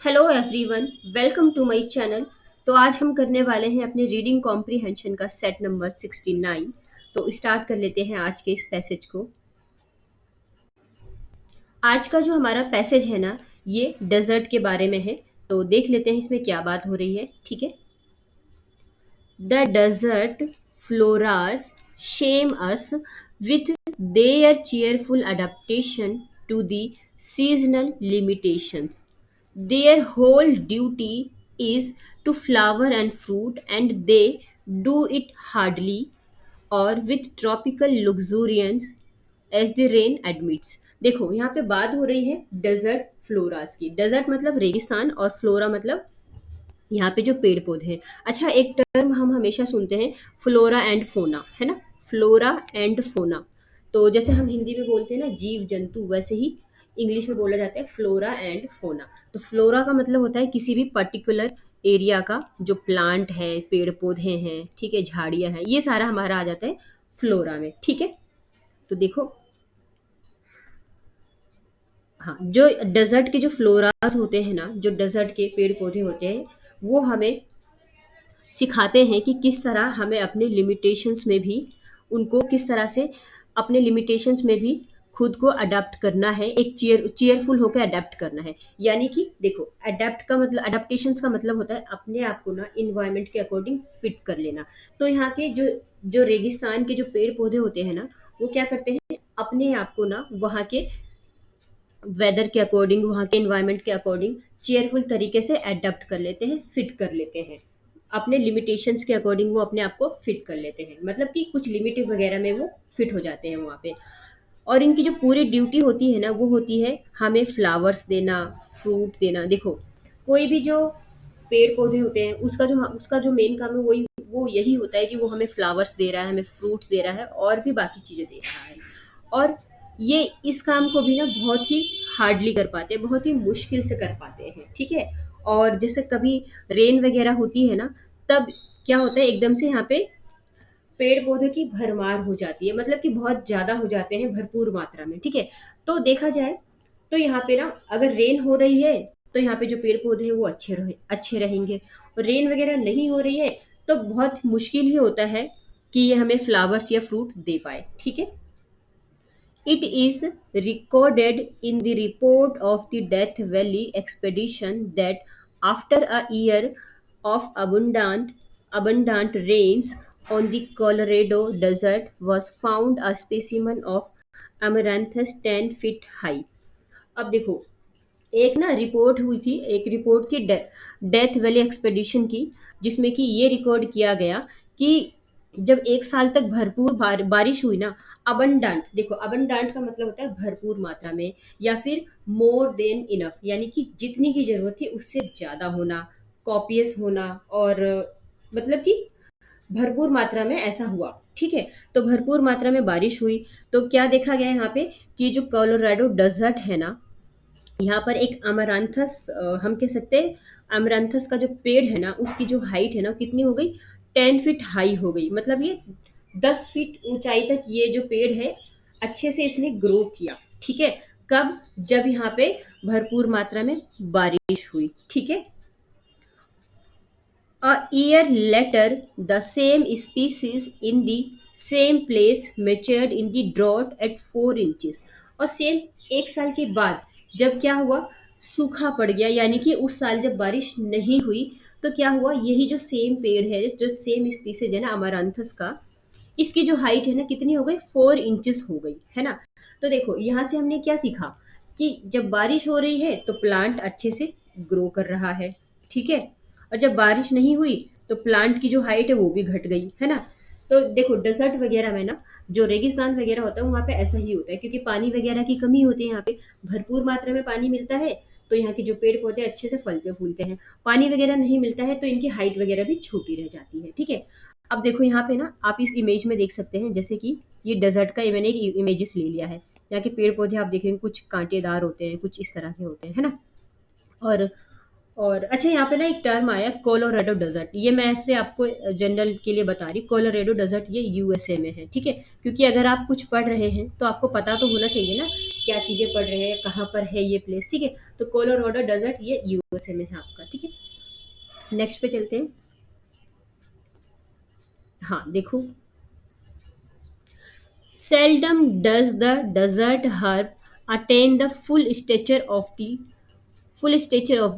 Hello everyone, welcome to my channel. तो आज हम करने वाले हैं अपने रीडिंग कॉम्प्रिहेंशन का सेट नंबर 69। तो स्टार्ट कर लेते हैं आज के इस पैसेज को। आज का जो हमारा पैसेज है ना, ये डेजर्ट के बारे में है। तो देख लेते हैं इसमें क्या बात हो रही है। ठीक है। The desert floras shame us with their cheerful adaptation to the seasonal limitations. Their whole duty is to flower and fruit, and they do it hardly or with tropical luxuriance as the rain admits. देखो यहाँ पे बात हो रही है desert floras की। Desert मतलब रेगिस्तान और फ्लोरा मतलब यहाँ पे जो पेड़ पौधे हैं। अच्छा, एक टर्म हम हमेशा सुनते हैं, फ्लोरा एंड फोना, है ना। Flora and fauna. तो जैसे हम हिंदी में बोलते हैं ना जीव जंतु, वैसे ही इंग्लिश में बोला जाता है फ्लोरा एंड फोना। तो फ्लोरा का मतलब होता है किसी भी पर्टिकुलर एरिया का जो प्लांट है, पेड़ पौधे हैं, ठीक है, झाड़ियाँ हैं, ये सारा हमारा आ जाता है फ्लोरा में। ठीक है। तो देखो, हाँ, जो डेजर्ट के जो फ्लोरास होते हैं ना, जो डेजर्ट के पेड़ पौधे होते हैं, वो हमें सिखाते हैं कि किस तरह हमें अपने लिमिटेशंस में भी उनको किस तरह से अपने लिमिटेशंस में भी खुद को अडेप्ट करना है, एक चीयरफुल होकर अडेप्ट करना है। यानी कि देखो, अडेप्ट का मतलब, अडेप्टेशंस का मतलब होता है अपने आप को ना इन्वायरमेंट के अकॉर्डिंग फिट कर लेना। तो यहाँ के जो जो रेगिस्तान के जो पेड़ पौधे होते हैं ना, वो क्या करते हैं, अपने आप को ना वहाँ के वेदर के अकॉर्डिंग, वहाँ के इन्वायरमेंट के अकॉर्डिंग चेयरफुल तरीके से अडेप्ट कर लेते हैं, फिट कर लेते हैं। अपने लिमिटेशंस के अकॉर्डिंग वो अपने आप को फिट कर लेते हैं, मतलब कि कुछ लिमिट वगैरह में वो फिट हो जाते हैं वहाँ पे। और इनकी जो पूरी ड्यूटी होती है ना, वो होती है हमें फ्लावर्स देना, फ्रूट देना। देखो, कोई भी जो पेड़ पौधे होते हैं, उसका जो मेन काम है वही, वो यही होता है कि वो हमें फ्लावर्स दे रहा है, हमें फ्रूट्स दे रहा है और भी बाकी चीज़ें दे रहा है। और ये इस काम को भी ना बहुत ही हार्डली कर पाते हैं, बहुत ही मुश्किल से कर पाते हैं। ठीक है। और जैसे कभी रेन वगैरह होती है ना, तब क्या होता है, एकदम से यहाँ पे पेड़ पौधों की भरमार हो जाती है, मतलब कि बहुत ज्यादा हो जाते हैं, भरपूर मात्रा में। ठीक है। तो देखा जाए तो यहाँ पे ना अगर रेन हो रही है, तो यहाँ पे जो पेड़ पौधे हैं वो अच्छे रहेंगे। और रेन वगैरह नहीं हो रही है, तो बहुत मुश्किल ही होता है कि ये हमें फ्लावर्स या फ्रूट दे पाए। ठीक है। It is recorded in the report of the Death Valley expedition that after a year of abundant rains on the Colorado Desert was found a specimen of Amaranthus 10 feet high. अब देखो, एक ना report हुई थी, एक report थी death valley expedition की, जिसमें कि ये रिकॉर्ड किया गया कि जब एक साल तक भरपूर बारिश हुई ना। अबंडांट, देखो अबंडांट का मतलब होता है भरपूर मात्रा में, या फिर मोर देन इनफ, यानी कि जितनी की जरूरत थी उससे ज्यादा होना, कॉपियस होना, और मतलब कि भरपूर मात्रा में ऐसा हुआ। ठीक है। तो भरपूर मात्रा में बारिश हुई, तो क्या देखा गया यहाँ पे कि जो कोलोराडो डेजर्ट है ना, यहाँ पर एक अमरांथस, हम कह सकते हैं अमरांथस का जो पेड़ है ना, उसकी जो हाइट है ना, वो कितनी हो गई, 10 फीट हाई हो गई। मतलब ये 10 फीट ऊंचाई तक ये जो पेड़ है अच्छे से इसने ग्रो किया। ठीक है। कब? जब यहाँ पे भरपूर मात्रा में बारिश हुई। ठीक है। A year later, the same species in the same place matured in the drought at 4 inches। और सेम एक साल के बाद जब क्या हुआ, सूखा पड़ गया, यानी कि उस साल जब बारिश नहीं हुई, तो क्या हुआ, यही जो सेम पेड़ है, जो सेम स्पीसीज है ना अमारंथस का, इसकी जो हाइट है ना कितनी हो गई, 4 इंचेस हो गई, है ना। तो देखो यहाँ से हमने क्या सीखा कि जब बारिश हो रही है तो प्लांट अच्छे से ग्रो कर रहा है। ठीक है। और जब बारिश नहीं हुई तो प्लांट की जो हाइट है वो भी घट गई, है ना। तो देखो डेजर्ट वगैरह में ना, जो रेगिस्तान वगैरह होता है वहाँ पे ऐसा ही होता है, क्योंकि पानी वगैरह की कमी होती है यहाँ पे, भरपूर मात्रा में पानी मिलता है, तो यहाँ के जो पेड़ पौधे अच्छे से फलते फूलते हैं। पानी वगैरह नहीं मिलता है तो इनकी हाइट वगैरह भी छोटी रह जाती है। ठीक है। अब देखो यहाँ पे ना आप इस इमेज में देख सकते हैं, जैसे कि ये डेजर्ट का मैंने एक इमेजेस ले लिया है। यहाँ के पेड़ पौधे आप देखेंगे कुछ कांटेदार होते हैं, कुछ इस तरह के होते हैं, है ना। और और अच्छा, यहाँ पे ना एक टर्म आया कोलोराडो डेजर्ट, ये मैं ऐसे आपको जनरल के लिए बता रही। कोलोराडो डेजर्ट ये यूएसए में है, ठीक है। क्योंकि अगर आप कुछ पढ़ रहे हैं तो आपको पता तो होना चाहिए ना क्या चीज़ें पढ़ रहे हैं, कहाँ पर है ये प्लेस, ठीक है। तो कोलोराडो डेजर्ट ये यूएसए में है आपका, ठीक है। नेक्स्ट पे चलते हैं। हाँ देखो, seldom does the desert herb attain the full stature of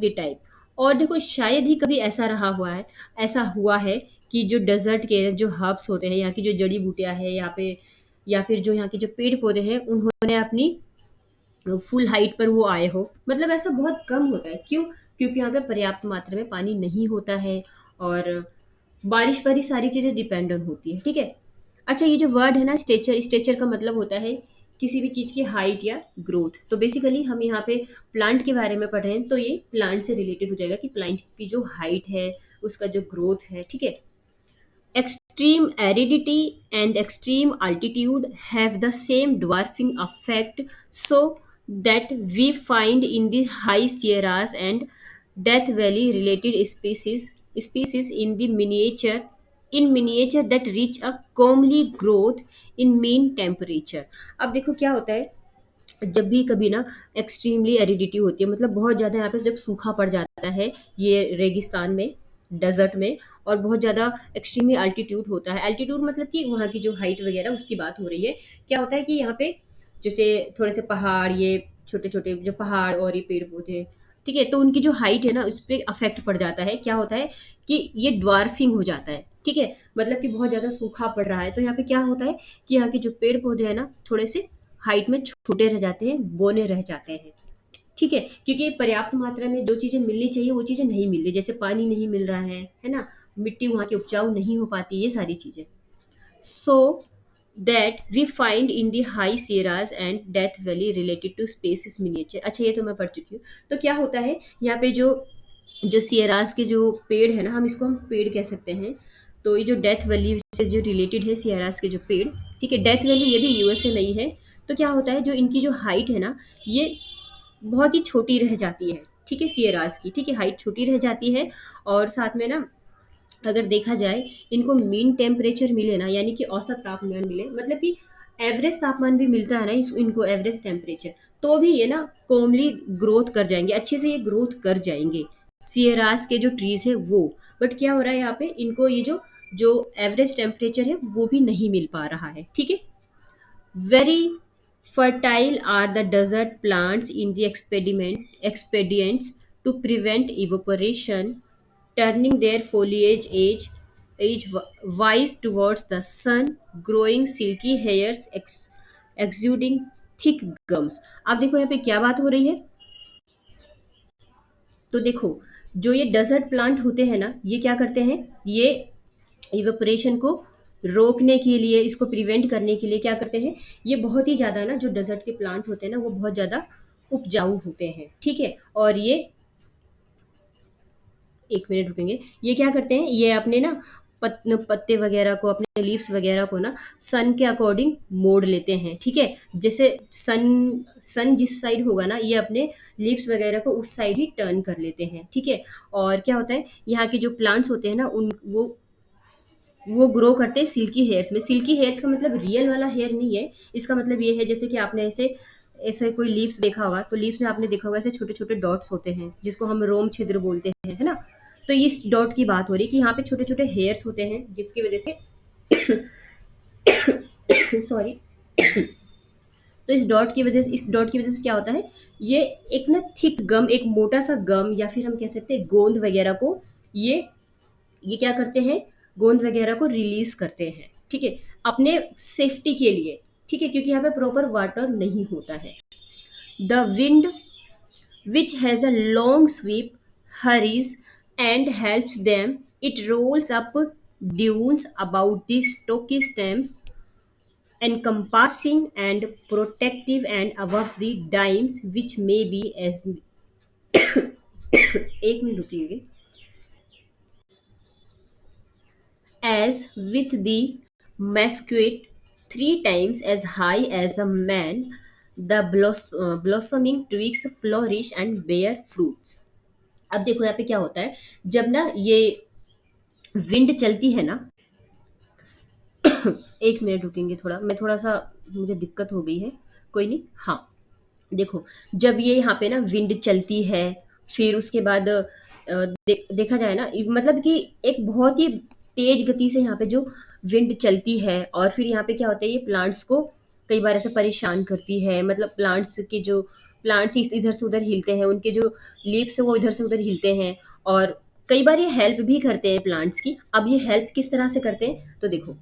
the type। और देखो, शायद ही कभी ऐसा रहा हुआ है, ऐसा हुआ है कि जो डेजर्ट के जो हर्ब्स होते हैं, यहाँ की जो जड़ी बूटियां हैं यहाँ पे, या फिर जो यहाँ के जो पेड़ पौधे हैं, उन्होंने अपनी फुल हाइट पर वो आए हो। मतलब ऐसा बहुत कम होता है, क्यों? क्योंकि यहाँ पे पर्याप्त मात्रा में पानी नहीं होता है, और बारिश पर ही सारी चीजें डिपेंडेंट होती है, ठीक है। अच्छा, ये जो वर्ड है ना स्टेचर, स्टेचर का मतलब होता है किसी भी चीज की हाइट या ग्रोथ। तो बेसिकली हम यहाँ पे प्लांट के बारे में पढ़ रहे हैं, तो ये प्लांट से रिलेटेड हो जाएगा कि प्लांट की जो हाइट है, उसका जो ग्रोथ है, ठीक है। Extreme aridity and extreme altitude have the same dwarfing effect, so that we find in the high Sierras and Death Valley related species in miniature that reach a comely growth in mean temperature। अब देखो क्या होता है, जब भी कभी ना extremely aridity होती है, मतलब बहुत ज़्यादा यहाँ पे जब सूखा पड़ जाता है ये रेगिस्तान में, डेजर्ट में, और बहुत ज़्यादा एक्सट्रीमली अल्टीट्यूड होता है। अल्टीट्यूड मतलब कि वहाँ की जो हाइट वगैरह उसकी बात हो रही है। क्या होता है कि यहाँ पे जैसे थोड़े से पहाड़, ये छोटे छोटे जो पहाड़ और ये पेड़ पौधे, ठीक है, तो उनकी जो हाइट है ना उस पर अफेक्ट पड़ जाता है। क्या होता है कि ये ड्वार्फिंग हो जाता है, ठीक है। मतलब कि बहुत ज़्यादा सूखा पड़ रहा है, तो यहाँ पे क्या होता है कि यहाँ के जो पेड़ पौधे हैं ना थोड़े से हाइट में छोटे रह जाते हैं, बोने रह जाते हैं, ठीक है। क्योंकि पर्याप्त मात्रा में जो चीज़ें मिलनी चाहिए वो चीज़ें नहीं मिल रही, जैसे पानी नहीं मिल रहा है ना, मिट्टी वहाँ की उपजाऊ नहीं हो पाती, ये सारी चीज़ें। So that we find in the high Sierras and Death Valley related to species miniature. अच्छा, ये तो मैं पढ़ चुकी हूँ। तो क्या होता है यहाँ पे जो जो सियराज के जो पेड़ है ना, हम इसको हम पेड़ कह सकते हैं। तो ये जो डेथ वैली से जो रिलेटेड है सियराज के जो पेड़, ठीक है, डेथ वैली ये भी यूएसए में ही है। तो क्या होता है, जो इनकी जो हाइट है ना, ये बहुत ही छोटी रह जाती है, ठीक है, सियराज की, ठीक है, हाइट छोटी रह जाती है। और साथ में ना अगर देखा जाए, इनको मीन टेम्परेचर मिले ना, यानी कि औसत तापमान मिले, मतलब कि एवरेज तापमान भी मिलता है ना इनको एवरेज टेम्परेचर, तो भी ये ना कॉमली ग्रोथ कर जाएंगे, अच्छे से ये ग्रोथ कर जाएंगे सियरास के जो ट्रीज है वो। बट क्या हो रहा है यहाँ पे, इनको ये जो जो एवरेज टेम्परेचर है वो भी नहीं मिल पा रहा है, ठीक है। Very fertile are the desert plants in the expedients to prevent evaporation, turning their foliage wise towards the sun, growing silky hairs, exuding thick gums। अब देखो यहाँ पे क्या बात हो रही है। तो देखो, जो ये डेजर्ट प्लांट होते हैं ना, ये क्या करते हैं, ये इवेपोरेशन को रोकने के लिए, इसको प्रिवेंट करने के लिए क्या करते हैं, ये बहुत ही ज़्यादा ना, जो डेजर्ट के प्लांट होते हैं ना वो बहुत ज़्यादा उपजाऊ होते हैं, ठीक है। और ये, एक मिनट रुकेंगे, ये क्या करते हैं, ये अपने ना पत्ते वगैरह को, अपने लीव्स वगैरह को ना सन के अकॉर्डिंग मोड़ लेते हैं, ठीक है। जैसे सन सन जिस साइड होगा ना, ये अपने लीव्स वगैरह को उस साइड ही टर्न कर लेते हैं, ठीक है। और क्या होता है, यहाँ के जो प्लांट्स होते हैं ना उन वो ग्रो करते हैं सिल्की हेयर्स में। सिल्की हेयर्स का मतलब रियल वाला हेयर नहीं है, इसका मतलब ये है जैसे कि आपने ऐसे ऐसे कोई लीव्स देखा होगा, तो लीव्स में आपने देखा होगा ऐसे छोटे छोटे डॉट्स होते हैं जिसको हम रोम छिद्र बोलते हैं, है ना। तो इस डॉट की बात हो रही है कि यहाँ पे छोटे छोटे हेयर्स होते हैं जिसकी वजह से सॉरी, तो इस डॉट की वजह से क्या होता है, ये एक ना थिक गम, एक मोटा सा गम, या फिर हम कह सकते हैं गोंद वगैरह को, ये ये क्या करते हैं, गोंद वगैरह को रिलीज करते हैं, ठीक है, अपने सेफ्टी के लिए, ठीक है, क्योंकि यहाँ पे प्रॉपर वाटर नहीं होता है। The wind which has a long sweep hurries and helps them. It rolls up dunes about the stocky stems, encompassing and protective and above the dimes, which may be as एक minute रुकिएगा, as with the mesquite 3 times as high as a man, the blossoming twigs flourish and bear fruits. अब देखो यहाँ पे क्या होता है, जब ना ये विंड चलती है ना, एक मिनट रुकेंगे, थोड़ा मैं थोड़ा सा, मुझे दिक्कत हो गई है, कोई नहीं। हाँ, देखो, जब ये यहाँ पे ना विंड चलती है, फिर उसके बाद देखा जाए ना, मतलब कि एक बहुत ही तेज गति से यहाँ पे जो विंड चलती है, और फिर यहाँ पे क्या होता है, ये प्लांट्स को कई बार ऐसे परेशान करती है, मतलब प्लांट्स इधर से उधर हिलते हैं, उनके जो लीव्स है वो इधर से उधर हिलते हैं, और कई बार ये हेल्प भी करते हैं प्लांट्स की। अब ये हेल्प किस तरह से करते हैं, तो देखो,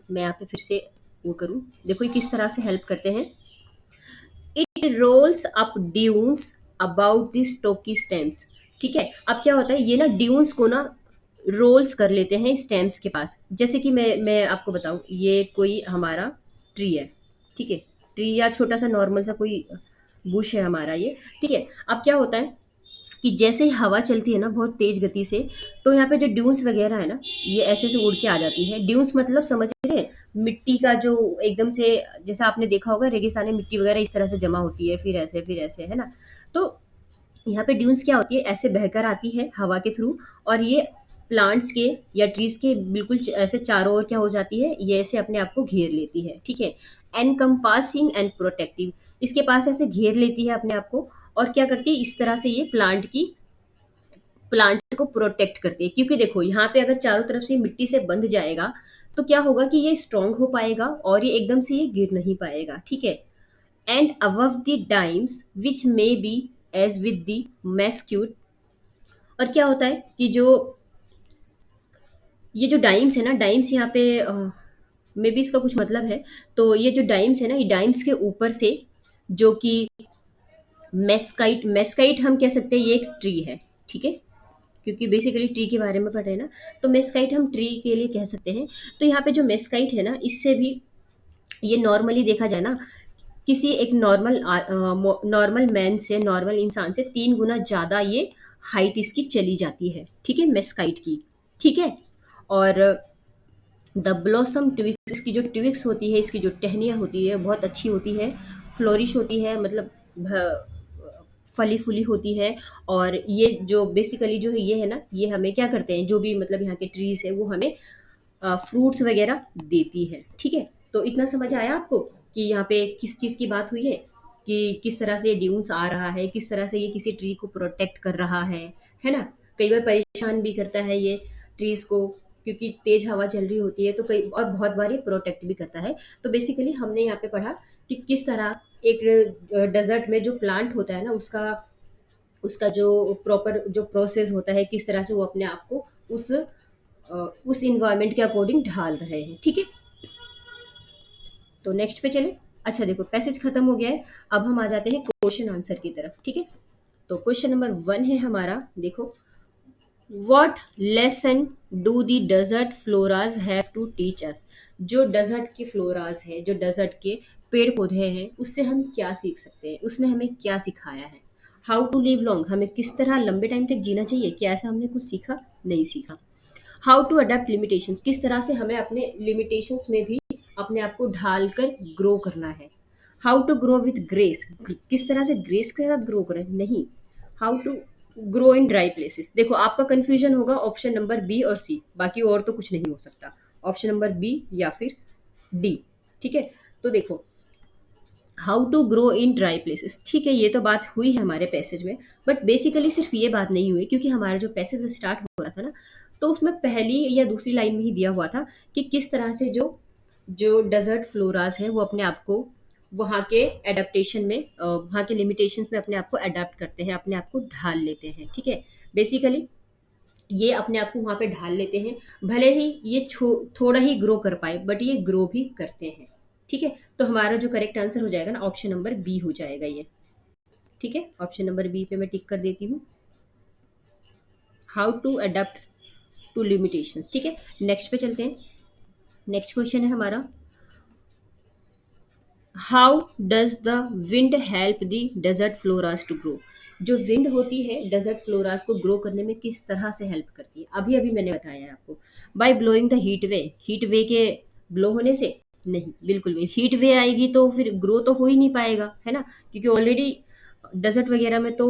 मैं यहाँ पे फिर से वो करूँ, देखो ये किस तरह से हेल्प करते हैं। It rolls up dunes about the stocky stems. ठीक है, अब क्या होता है, ये ना ड्यून्स को ना रोल्स कर लेते हैं स्टेम्स के पास। जैसे कि मैं आपको बताऊं, ये कोई हमारा ट्री है, ठीक है, ट्री या छोटा सा नॉर्मल सा कोई बुश है हमारा ये, ठीक है। अब क्या होता है कि जैसे ही हवा चलती है ना बहुत तेज गति से, तो यहाँ पे जो ड्यून्स वगैरह है ना, ये ऐसे से उड़ के आ जाती है। ड्यून्स मतलब समझ रहे हैं, मिट्टी का जो एकदम से, जैसा आपने देखा होगा रेगिस्तान में मिट्टी वगैरह इस तरह से जमा होती है, फिर ऐसे है ना। तो यहाँ पे ड्यून्स क्या होती है, ऐसे बहकर आती है हवा के थ्रू, और ये प्लांट्स के या ट्रीज के बिल्कुल ऐसे चारों ओर क्या हो जाती है, ये ऐसे अपने आप को घेर लेती है, ठीक है। एनकम्पासिंग एंड प्रोटेक्टिव, इसके पास ऐसे घेर लेती है अपने आप को, और क्या करती है, इस तरह से ये प्लांट को प्रोटेक्ट करती है। क्योंकि देखो यहाँ पे अगर चारों तरफ से मिट्टी से बंध जाएगा, तो क्या होगा कि ये स्ट्रांग हो पाएगा और ये एकदम से ये गिर नहीं पाएगा, ठीक है। And above the dimes which may be एज विद द मैस्क्यूट, और क्या होता है कि जो ये जो डाइम्स है ना, डाइम्स यहाँ पे मे बी इसका कुछ मतलब है। तो ये जो डाइम्स है ना, ये डाइम्स के ऊपर से जो कि मेस्काइट, मेस्काइट हम कह सकते हैं ये एक ट्री है, ठीक है, क्योंकि बेसिकली ट्री के बारे में पढ़ रहे हैं ना, तो मेस्काइट हम ट्री के लिए कह सकते हैं। तो यहाँ पे जो मेस्काइट है ना, इससे भी ये नॉर्मली देखा जाए ना, किसी एक नॉर्मल मैन से, नॉर्मल इंसान से 3 गुना ज़्यादा ये हाइट इसकी चली जाती है, ठीक है, मेस्काइट की, ठीक है। और द ब्लॉसम ट्विक्स, इसकी जो ट्विक्स होती है, इसकी जो टहनियाँ होती है बहुत अच्छी होती है, फ्लोरिश होती है, मतलब फली फूली होती है। और ये जो बेसिकली जो है ये है ना, ये हमें क्या करते हैं, जो भी मतलब यहाँ के ट्रीज है वो हमें फ्रूट्स वगैरह देती है, ठीक है। तो इतना समझ आया आपको कि यहाँ पे किस चीज़ की बात हुई है, कि किस तरह से ड्यून्स आ रहा है, किस तरह से ये किसी ट्री को प्रोटेक्ट कर रहा है ना। कई बार परेशान भी करता है ये ट्रीज को, क्योंकि तेज हवा चल रही होती है, तो कई और बहुत बार ये प्रोटेक्ट भी करता है। तो बेसिकली हमने यहाँ पे पढ़ा कि किस तरह एक डेजर्ट में जो प्लांट होता है ना, उसका उसका जो प्रॉपर जो प्रोसेस होता है, किस तरह से वो अपने आप को उस इन्वायरमेंट के अकॉर्डिंग ढाल रहे हैं, ठीक है। तो नेक्स्ट पे चले। अच्छा देखो, पैसेज खत्म हो गया है, अब हम आ जाते हैं क्वेश्चन आंसर की तरफ, ठीक है। तो क्वेश्चन नंबर 1 है हमारा, देखो, what lesson do the desert floras have to teach us. जो डेजर्ट की फ्लोराज है, जो डेजर्ट के पेड़ पौधे हैं, उससे हम क्या सीख सकते हैं, उसने हमें क्या सिखाया है। हाउ टू लिव लॉन्ग, हमें किस तरह लंबे टाइम तक जीना चाहिए, क्या ऐसा हमने कुछ सीखा, नहीं सीखा। हाउ टू अडेप्ट लिमिटेशंस, किस तरह से हमें अपने लिमिटेशंस में भी अपने आप को ढाल कर ग्रो करना है। How to grow with grace, किस तरह से ग्रेस के साथ ग्रो करें, नहीं। How to grow in dry places, देखो आपका कंफ्यूजन होगा ऑप्शन नंबर बी और सी, बाकी और तो कुछ नहीं हो सकता, ऑप्शन नंबर बी या फिर डी, ठीक है। तो देखो, how to grow in dry places, ठीक है, ये तो बात हुई है हमारे पैसेज में, बट बेसिकली सिर्फ ये बात नहीं हुई, क्योंकि हमारा जो पैसेज स्टार्ट हो रहा था ना, तो उसमें पहली या दूसरी लाइन में ही दिया हुआ था कि किस तरह से जो जो डेजर्ट फ्लोराज है वो अपने आप को वहाँ के एडेप्टेशन में, वहाँ के लिमिटेशंस में अपने आप को अडेप्ट करते हैं, अपने आप को ढाल लेते हैं, ठीक है। बेसिकली ये अपने आप को वहाँ पे ढाल लेते हैं, भले ही ये थोड़ा ही ग्रो कर पाए, बट ये ग्रो भी करते हैं, ठीक है। तो हमारा जो करेक्ट आंसर हो जाएगा ना, ऑप्शन नंबर बी हो जाएगा ये, ठीक है। ऑप्शन नंबर बी पे मैं टिक कर देती हूँ, how to adapt to limitations, ठीक है। नेक्स्ट पे चलते हैं। नेक्स्ट क्वेश्चन है हमारा, how does the wind help the desert floras to grow. जो विंड होती है डेजर्ट फ्लोरास को ग्रो करने में किस तरह से हेल्प करती है, अभी अभी मैंने बताया है आपको। बाय ब्लोइंग द हीट वे के ब्लो होने से, नहीं, बिल्कुल भी हीट वे आएगी तो फिर ग्रो तो हो ही नहीं पाएगा, है ना, क्योंकि ऑलरेडी डेजर्ट वगैरह में तो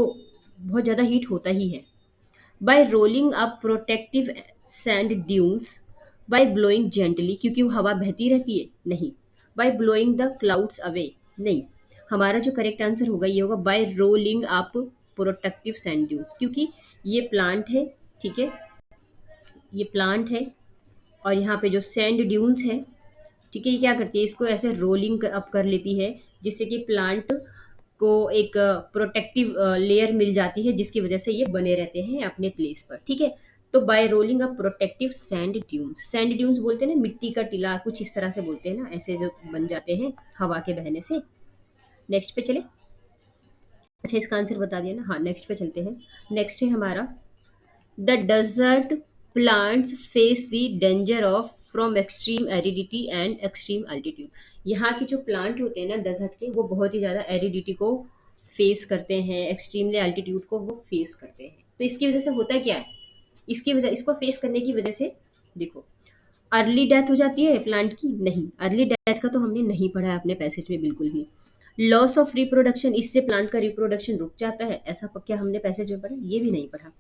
बहुत ज़्यादा हीट होता ही है। By rolling up protective sand dunes, by blowing gently क्योंकि वो हवा बहती रहती है, नहीं, by blowing the clouds away, नहीं, हमारा जो करेक्ट आंसर होगा ये होगा by rolling up protective sand dunes, क्योंकि ये प्लांट है, ठीक है, ये प्लांट है, और यहाँ पे जो सैंड ड्यून्स है, ठीक है, ये क्या करती है, इसको ऐसे रोलिंग अप कर लेती है, जिससे कि प्लांट को एक प्रोटेक्टिव लेयर मिल जाती है, जिसकी वजह से ये बने रहते हैं अपने प्लेस पर, ठीक है। तो bye rolling up protective sand dunes, sand dunes बोलते हैं ना, मिट्टी का टीला, कुछ इस तरह से बोलते हैं ना, ऐसे जो बन जाते हैं हवा के बहने से। नेक्स्ट पे चले। अच्छा, इसका आंसर बता दिया ना, हाँ, नेक्स्ट पे चलते हैं। नेक्स्ट है हमारा, the desert plants face the danger of from extreme aridity and extreme altitude. यहाँ के जो प्लांट होते हैं ना डेजर्ट के, वो बहुत ही ज़्यादा एरिडिटी को फेस करते हैं, एक्सट्रीमली एल्टीट्यूड को वो फेस करते हैं। तो इसकी वजह से होता क्या है, इसकी वजह, इसको फेस करने की वजह से देखो, अर्ली डेथ हो जाती है प्लांट की, नहीं, अर्ली डेथ का तो हमने नहीं पढ़ा है अपने पैसेज में बिल्कुल भी। लॉस ऑफ रिप्रोडक्शन, इससे प्लांट का रिप्रोडक्शन रुक जाता है, ऐसा क्या हमने पैसेज में पढ़ा, ये भी नहीं पढ़ा।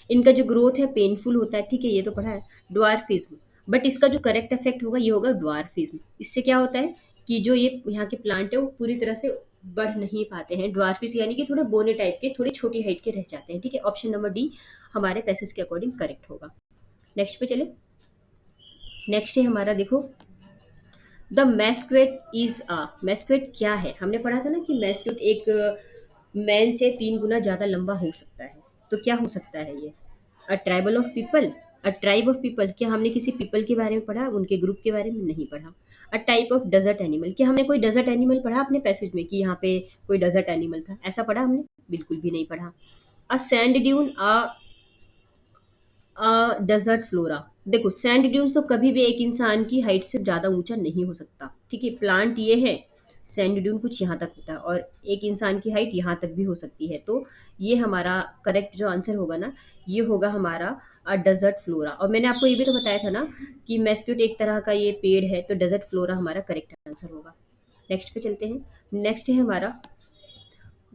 इनका जो ग्रोथ है पेनफुल होता है, ठीक है, ये तो पढ़ा है। ड्वार्फिज्म, बट इसका जो करेक्ट इफेक्ट होगा ये होगा ड्वार्फिज्म। इससे क्या होता है कि जो ये यहाँ के प्लांट है वो पूरी तरह से बढ़ नहीं पाते हैं, ड्वार्फिज यानी कि थोड़े बोने टाइप के, थोड़ी छोटी हाइट के रह जाते हैं, ठीक है। ऑप्शन नंबर डी हमारे पैसेज के अकॉर्डिंग करेक्ट होगा। नेक्स्ट पे चले। नेक्स्ट है हमारा, देखो, द मैस्क्वेट इज अ, मैस्क्वेट क्या है, हमने पढ़ा था ना कि मैस्क्वेट एक मैन से 3 गुना ज्यादा लंबा हो सकता है। तो क्या हो सकता है ये, a tribal of people, a tribe of people, क्या हमने किसी पीपल के बारे में पढ़ा, उनके ग्रुप के बारे में नहीं पढ़ा। A type of desert animal, क्या हमने कोई डेजर्ट एनिमल पढ़ा अपने पैसेज में कि यहाँ पे कोई डेजर्ट एनिमल था, ऐसा पढ़ा हमने, बिल्कुल भी नहीं पढ़ा। A sand dune, desert flora, देखो सैंड ड्यून्स तो कभी भी एक इंसान की हाइट से ज़्यादा ऊंचा नहीं हो सकता, ठीक है। प्लांट ये है, सैंड ड्यून कुछ यहाँ तक होता है, और एक इंसान की हाइट यहाँ तक भी हो सकती है। तो ये हमारा करेक्ट जो आंसर होगा ना, ये होगा हमारा डेजर्ट फ्लोरा। और मैंने आपको ये भी तो बताया था ना कि मेस्क्यूट एक तरह का ये पेड़ है, तो डेजर्ट फ्लोरा हमारा करेक्ट आंसर होगा। नेक्स्ट पे चलते हैं। नेक्स्ट है हमारा,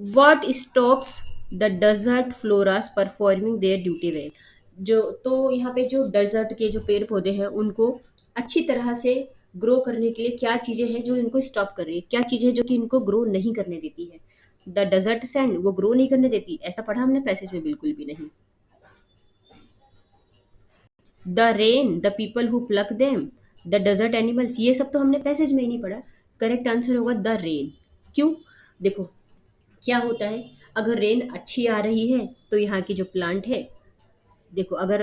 what stops the desert floras performing their duty well, जो, तो यहाँ पे जो डेजर्ट के जो पेड़ पौधे हैं उनको अच्छी तरह से ग्रो करने के लिए क्या चीजें हैं जो इनको स्टॉप कर रही है, क्या चीजें हैं जो कि इनको ग्रो नहीं करने देती है। द डेजर्ट सैंड वो ग्रो नहीं करने देती, ऐसा पढ़ा हमने पैसेज में, बिल्कुल भी नहीं। The rain, the people who pluck them, the desert animals, ये सब तो हमने पैसेज में ही नहीं पढ़ा। करेक्ट आंसर होगा द रेन। क्यों, देखो क्या होता है, अगर रेन अच्छी आ रही है तो यहाँ की जो प्लांट है, देखो अगर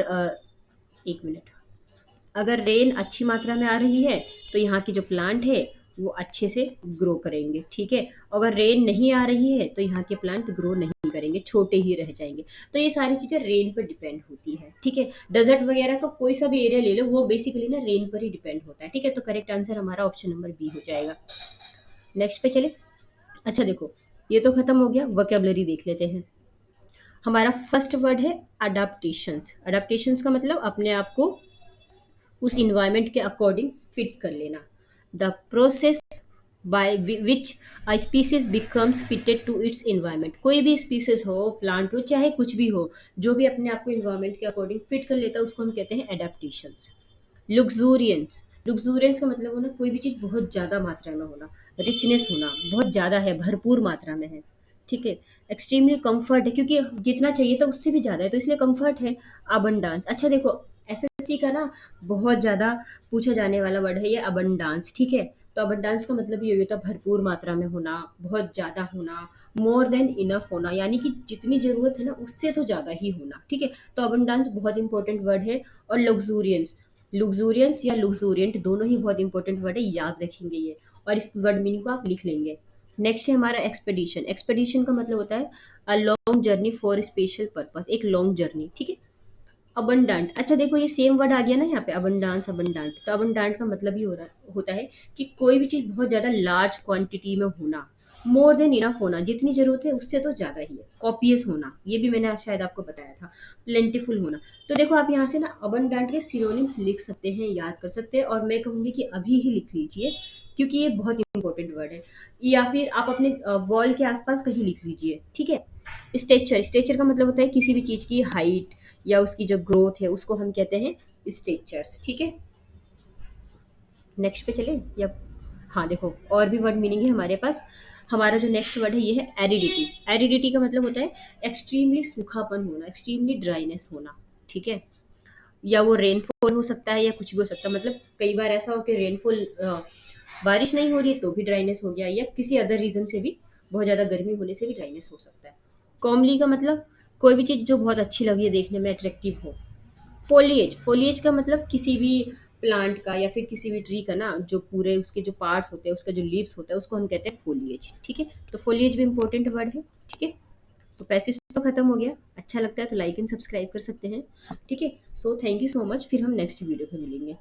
एक मिनट, अगर रेन अच्छी मात्रा में आ रही है तो यहाँ की जो प्लांट है वो अच्छे से ग्रो करेंगे, ठीक है। अगर रेन नहीं आ रही है तो यहाँ के प्लांट ग्रो नहीं करेंगे, छोटे ही रह जाएंगे। तो ये सारी चीज़ें रेन पर डिपेंड होती है, ठीक है। डेजर्ट वगैरह का कोई सा भी एरिया ले लो, वो बेसिकली ना रेन पर ही डिपेंड होता है, ठीक है। तो करेक्ट आंसर हमारा ऑप्शन नंबर बी हो जाएगा। नेक्स्ट पे चले। अच्छा देखो, ये तो खत्म हो गया, वोकेबलरी देख लेते हैं। हमारा फर्स्ट वर्ड है अडाप्टेशंस। अडाप्टेशंस का मतलब अपने आप को उस इन्वायरमेंट के अकॉर्डिंग फिट कर लेना। The process by which a species becomes fitted to its environment, कोई भी स्पीसीज हो, प्लांट हो, चाहे कुछ भी हो, जो भी अपने आप को इन्वायरमेंट के अकॉर्डिंग फिट कर लेता है उसको हम कहते हैं एडेप्टेशंस। लुक्सूरियंस, लुक्सूरियंस का मतलब होना कोई भी चीज़ बहुत ज़्यादा मात्रा में होना, रिचनेस होना, बहुत ज़्यादा है, भरपूर मात्रा में है, ठीक है। एक्सट्रीमली कंफर्ट है, क्योंकि जितना चाहिए था उससे भी ज़्यादा है तो इसलिए कंफर्ट है। अबंडांस, अच्छा देखो एसएससी का ना बहुत ज़्यादा पूछा जाने वाला वर्ड है ये अबंडांस, ठीक है। तो अबंडांस का मतलब ये होता है भरपूर मात्रा में होना, बहुत ज़्यादा होना, मोर देन इनफ होना, यानी कि जितनी ज़रूरत है ना उससे तो ज़्यादा ही होना, ठीक है। तो अबंडांस बहुत इंपॉर्टेंट वर्ड है। और लग्जूरियंस, लुक्सूरियंस या लुक्सूरियंट दोनों ही बहुत इंपॉर्टेंट वर्ड है, याद रखेंगे ये, और इस वर्ड मीनिंग को आप लिख लेंगे। नेक्स्ट है हमारा एक्सपेडिशन। एक्सपेडिशन का मतलब होता है a long journey for special purpose, एक लॉन्ग जर्नी, ठीक है। अबंडांट, अच्छा देखो ये सेम वर्ड आ गया ना यहाँ पे, अबंडांस अबंडांट, तो अबंडांट का मतलब ही होता है कि कोई भी चीज़ बहुत ज़्यादा लार्ज क्वांटिटी में होना, मोर देन इनफ होना, जितनी जरूरत है उससे तो ज़्यादा ही है, कॉपियस होना, ये भी मैंने आज शायद आपको बताया था, प्लेंटिफुल होना। तो देखो आप यहाँ से ना अबंडांट के सिनोनिम्स लिख सकते हैं, याद कर सकते हैं, और मैं कहूँगी कि अभी ही लिख लीजिए क्योंकि ये बहुत इंपॉर्टेंट वर्ड है। या फिर आप अपने वॉल के आसपास कहीं लिख लीजिए, ठीक है। स्टेचर, स्टेचर का मतलब होता है किसी भी चीज़ की हाइट या उसकी जो ग्रोथ है उसको हम कहते हैं स्टेचर्स। ठीक है, नेक्स्ट पे चले या? हाँ देखो, और भी वर्ड मीनिंग है हमारे पास। हमारा जो नेक्स्ट वर्ड है ये है एरिडिटी। एरिडिटी का मतलब होता है एक्सट्रीमली सूखापन होना, एक्सट्रीमली ड्राइनेस होना। ठीक है, या वो रेनफॉल हो सकता है या कुछ भी हो सकता है। मतलब कई बार ऐसा हो कि रेनफॉल, बारिश नहीं हो रही है तो भी ड्राइनेस हो गया, या किसी अदर रीजन से भी, बहुत ज़्यादा गर्मी होने से भी ड्राइनेस हो सकता है। कॉमली का मतलब कोई भी चीज़ जो बहुत अच्छी लगी है, देखने में अट्रैक्टिव हो। फोलिएज, फोलिएज का मतलब किसी भी प्लांट का या फिर किसी भी ट्री का ना, जो पूरे उसके जो पार्ट्स होते हैं, उसका जो लीव्स होता है, उसको हम कहते हैं फोलिएज। ठीक है, तो फोलिएज भी इंपॉर्टेंट वर्ड है। ठीक है, तो पैसेज तो खत्म हो गया। अच्छा लगता है तो लाइक एंड सब्सक्राइब कर सकते हैं। ठीक है, so thank you so much, फिर हम नेक्स्ट वीडियो पे मिलेंगे।